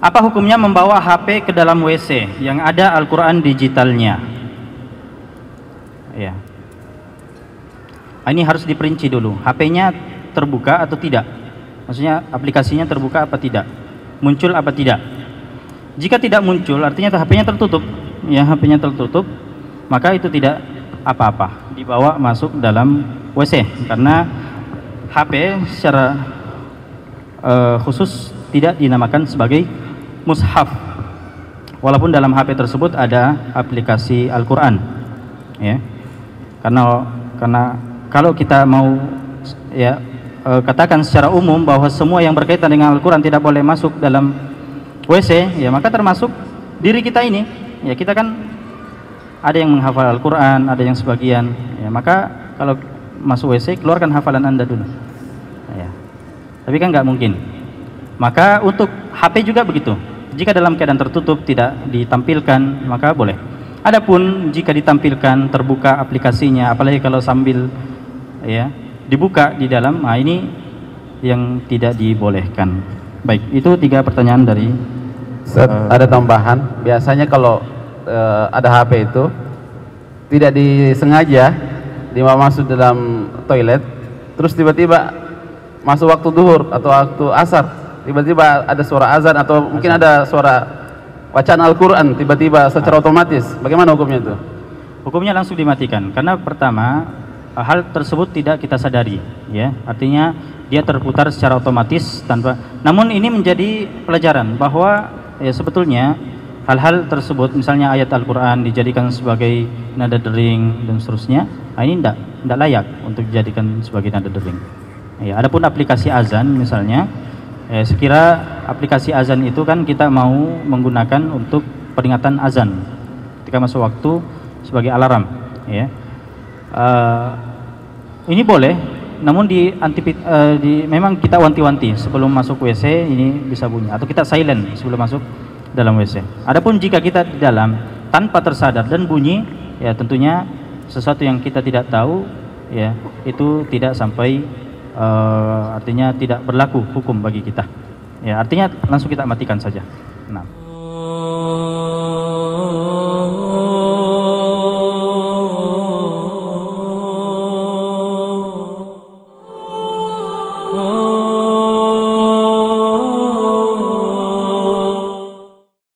Apa hukumnya membawa HP ke dalam WC yang ada Al-Quran digitalnya? Ya. Ini harus diperinci dulu. HP-nya terbuka atau tidak? Maksudnya aplikasinya terbuka apa tidak? Muncul apa tidak? Jika tidak muncul, artinya HP-nya tertutup. Ya, HP-nya tertutup, maka itu tidak apa-apa. Dibawa masuk dalam WC, karena HP secara khusus tidak dinamakan sebagai mushaf, walaupun dalam HP tersebut ada aplikasi Al-Quran, ya. Karena kalau kita mau ya katakan secara umum bahwa semua yang berkaitan dengan Al-Quran tidak boleh masuk dalam WC, ya maka termasuk diri kita ini, ya kita kan ada yang menghafal Al-Quran, ada yang sebagian, ya maka kalau masuk WC keluarkan hafalan Anda dulu, ya. Tapi kan nggak mungkin. Maka untuk HP juga begitu. Jika dalam keadaan tertutup tidak ditampilkan, maka boleh. Adapun jika ditampilkan terbuka aplikasinya, apalagi kalau sambil ya dibuka di dalam, nah ini yang tidak dibolehkan. Baik, itu 3 pertanyaan dari ada tambahan. Biasanya kalau ada HP itu tidak disengaja masuk dalam toilet, terus tiba-tiba masuk waktu duhur atau waktu asar, tiba-tiba ada suara azan atau mungkin ada suara bacaan Al-Quran tiba-tiba secara otomatis. Bagaimana hukumnya itu? Hukumnya langsung dimatikan, karena pertama hal tersebut tidak kita sadari, ya. Artinya dia terputar secara otomatis tanpa. Namun ini menjadi pelajaran bahwa ya sebetulnya hal-hal tersebut, misalnya ayat Al-Quran dijadikan sebagai nada dering dan seterusnya, nah ini tidak layak untuk dijadikan sebagai nada dering. Ya, adapun aplikasi azan misalnya, sekira aplikasi azan itu kan kita mau menggunakan untuk peringatan azan ketika masuk waktu sebagai alarm, ya. Ini boleh, namun memang kita wanti-wanti sebelum masuk WC ini bisa bunyi, atau kita silent sebelum masuk dalam WC. Adapun jika kita di dalam tanpa tersadar dan bunyi, ya tentunya sesuatu yang kita tidak tahu, ya itu tidak sampai artinya tidak berlaku hukum bagi kita. Ya, artinya langsung kita matikan saja. Nah.